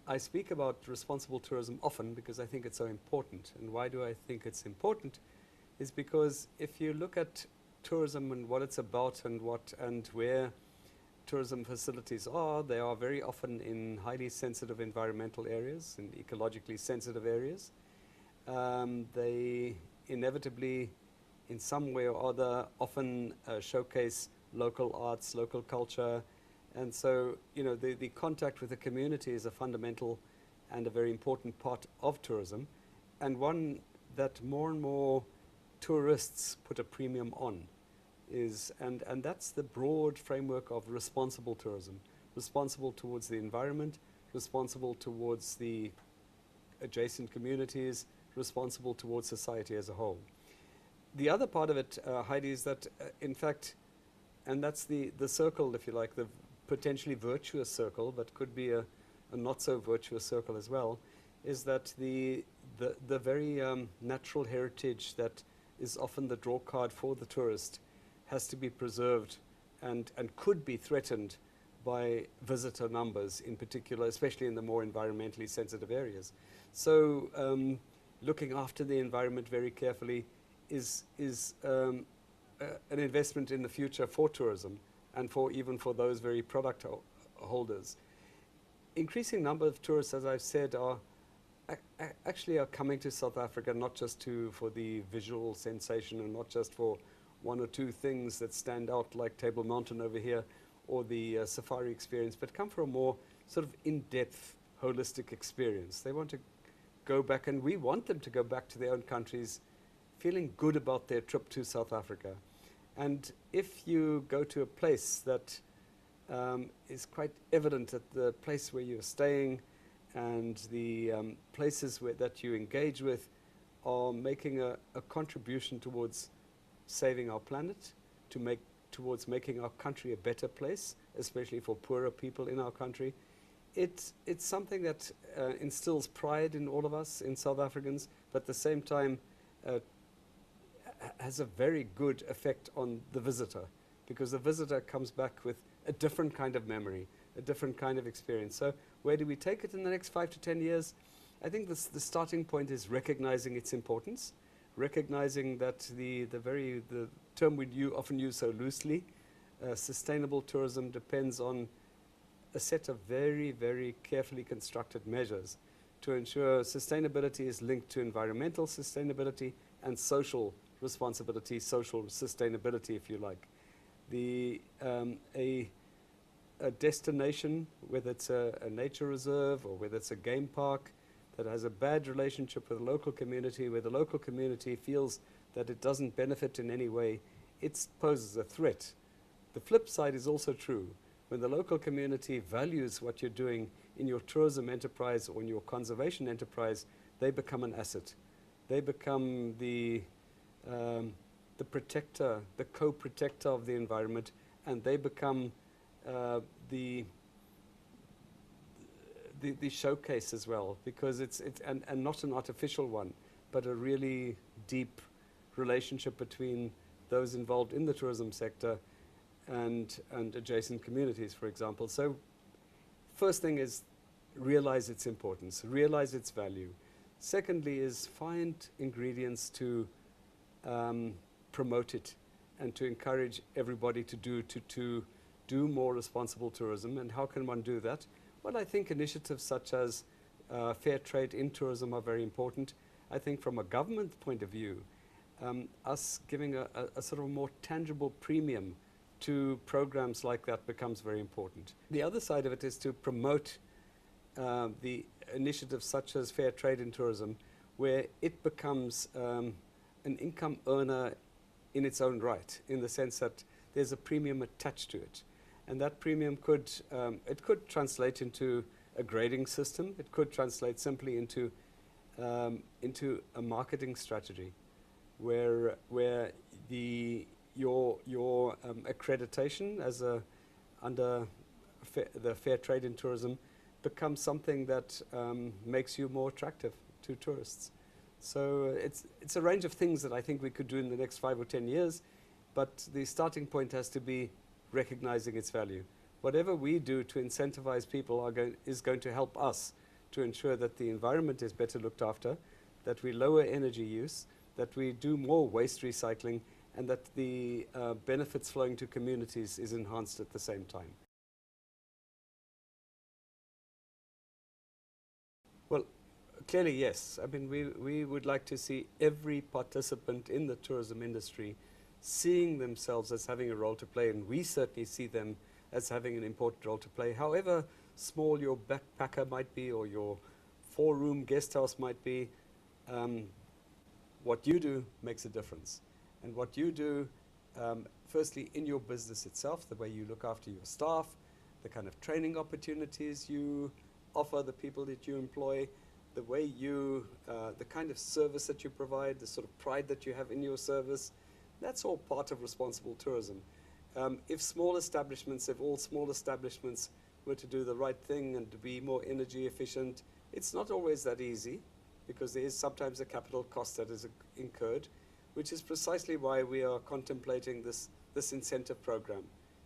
I speak about responsible tourism often because I think it's so important. And why do I think it's important? Is because if you look at tourism and what it's about and what and where tourism facilities are, they are very often in highly sensitive environmental areas and ecologically sensitive areas. They inevitably, in some way or other, often showcase local arts, local culture. And so, the contact with the community is a fundamental and a very important part of tourism, and one that more and more tourists put a premium on. And that's the broad framework of responsible tourism, responsible towards the environment, responsible towards the adjacent communities, responsible towards society as a whole. The other part of it, Heidi, is that in fact, and that's the circle, if you like, the potentially virtuous circle, but could be a not so virtuous circle as well, is that the very natural heritage that is often the draw card for the tourist has to be preserved and could be threatened by visitor numbers in particular, especially in the more environmentally sensitive areas. So looking after the environment very carefully is an investment in the future for tourism and even for those very product holders. Increasing number of tourists, as I've said, actually are coming to South Africa not just for the visual sensation and not just for one or two things that stand out like Table Mountain over here or the safari experience, but come for a more sort of in-depth, holistic experience. They want to go back, and we want them to go back to their own countries feeling good about their trip to South Africa. And if you go to a place that is quite evident at the place where you're staying and the places that you engage with are making a contribution towards saving our planet, towards making our country a better place, especially for poorer people in our country, it's something that instills pride in all of us, in South Africans, but at the same time has a very good effect on the visitor, because the visitor comes back with a different kind of memory, a different kind of experience. So where do we take it in the next 5 to 10 years? I think the starting point is recognizing its importance, recognizing that the term we often use so loosely, sustainable tourism, depends on a set of very, very carefully constructed measures to ensure sustainability is linked to environmental sustainability and social responsibility, social sustainability, if you like. A destination, whether it's a nature reserve or whether it's a game park, that has a bad relationship with the local community, where the local community feels that it doesn't benefit in any way, it poses a threat. The flip side is also true. When the local community values what you're doing in your tourism enterprise or in your conservation enterprise, they become an asset. They become the protector, the co-protector of the environment, and they become the showcase as well, because it's not an artificial one, but a really deep relationship between those involved in the tourism sector and adjacent communities, for example. So first thing is realize its importance, realize its value. Secondly is find ingredients to promote it and to encourage everybody to do more responsible tourism. And how can one do that? Well, I think initiatives such as fair trade in tourism are very important. I think from a government point of view, us giving a sort of more tangible premium to programs like that becomes very important. The other side of it is to promote the initiatives such as fair trade in tourism, where it becomes an income earner in its own right, in the sense that there's a premium attached to it. And that premium could translate into a grading system. It could translate simply into a marketing strategy, where your accreditation as under the fair trade in tourism becomes something that makes you more attractive to tourists. So it's a range of things that I think we could do in the next 5 or 10 years, but the starting point has to be recognizing its value. Whatever we do to incentivize people is going to help us to ensure that the environment is better looked after, that we lower energy use, that we do more waste recycling, and that the benefits flowing to communities is enhanced at the same time. Well, clearly, yes. I mean, we would like to see every participant in the tourism industry seeing themselves as having a role to play, and we certainly see them as having an important role to play. However small your backpacker might be or your four-room guest house might be, what you do makes a difference. And what you do, firstly, in your business itself, the way you look after your staff, the kind of training opportunities you offer the people that you employ, the way you, the kind of service that you provide, the sort of pride that you have in your service, that's all part of responsible tourism. If all small establishments were to do the right thing and to be more energy efficient, it's not always that easy, because there is sometimes a capital cost that is incurred, which is precisely why we are contemplating this incentive program,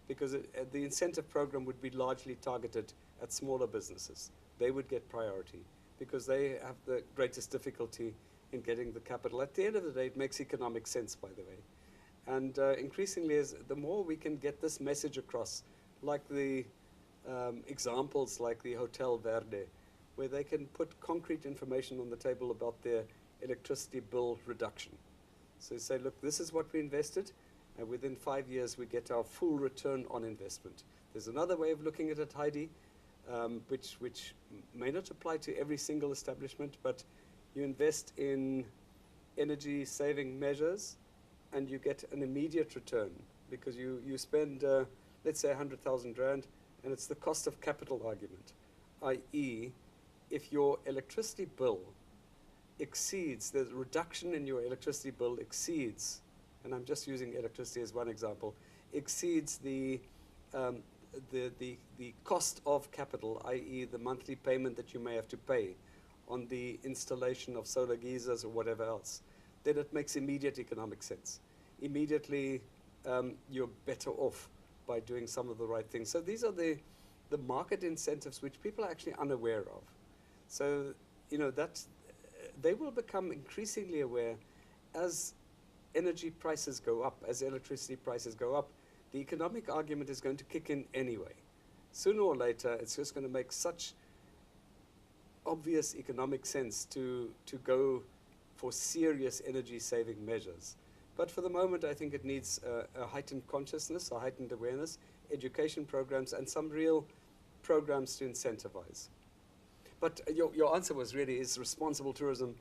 because the incentive program would be largely targeted at smaller businesses. They would get priority because they have the greatest difficulty in getting the capital. At the end of the day, it makes economic sense, by the way. And increasingly, the more we can get this message across, like the examples like the Hotel Verde, where they can put concrete information on the table about their electricity bill reduction. So say, look, this is what we invested, and within 5 years we get our full return on investment. There's another way of looking at it, Heidi, which may not apply to every single establishment, but you invest in energy saving measures and you get an immediate return, because you spend, let's say 100,000 Rand, and it's the cost of capital argument, i.e., if your electricity bill exceeds, the reduction in your electricity bill exceeds, and I'm just using electricity as one example, exceeds the cost of capital, i.e. the monthly payment that you may have to pay on the installation of solar geysers or whatever else, then it makes immediate economic sense. Immediately, you're better off by doing some of the right things. So these are the market incentives which people are actually unaware of. So, they will become increasingly aware as energy prices go up, as electricity prices go up. The economic argument is going to kick in anyway. Sooner or later, it's just going to make such obvious economic sense to go for serious energy saving measures. But for the moment, I think it needs a heightened consciousness, a heightened awareness, education programs, and some real programs to incentivize. But your answer was really, is responsible tourism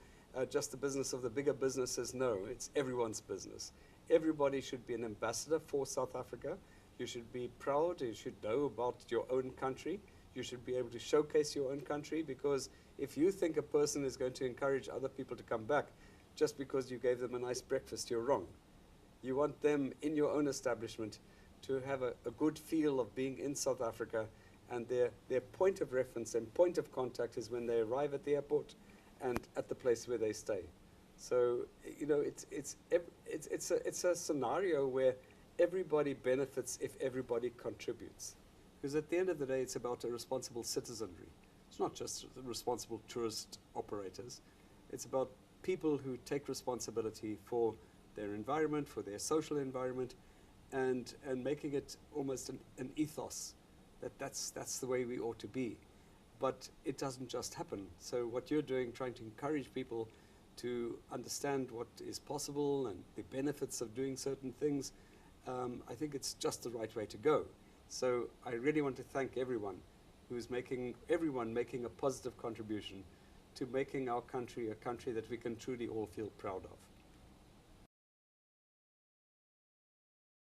just the business of the bigger businesses? No, it's everyone's business. Everybody should be an ambassador for South Africa. You should be proud. You should know about your own country. You should be able to showcase your own country, because if you think a person is going to encourage other people to come back just because you gave them a nice breakfast, you're wrong. You want them in your own establishment to have a good feel of being in South Africa, and their point of reference and point of contact is when they arrive at the airport and at the place where they stay. So, it's a scenario where everybody benefits if everybody contributes. Because at the end of the day, it's about a responsible citizenry. It's not just responsible tourist operators. It's about people who take responsibility for their environment, for their social environment, and making it almost an ethos that's the way we ought to be. But it doesn't just happen. So what you're doing, trying to encourage people to understand what is possible and the benefits of doing certain things, I think it's just the right way to go. So I really want to thank everyone making a positive contribution to making our country a country that we can truly all feel proud of.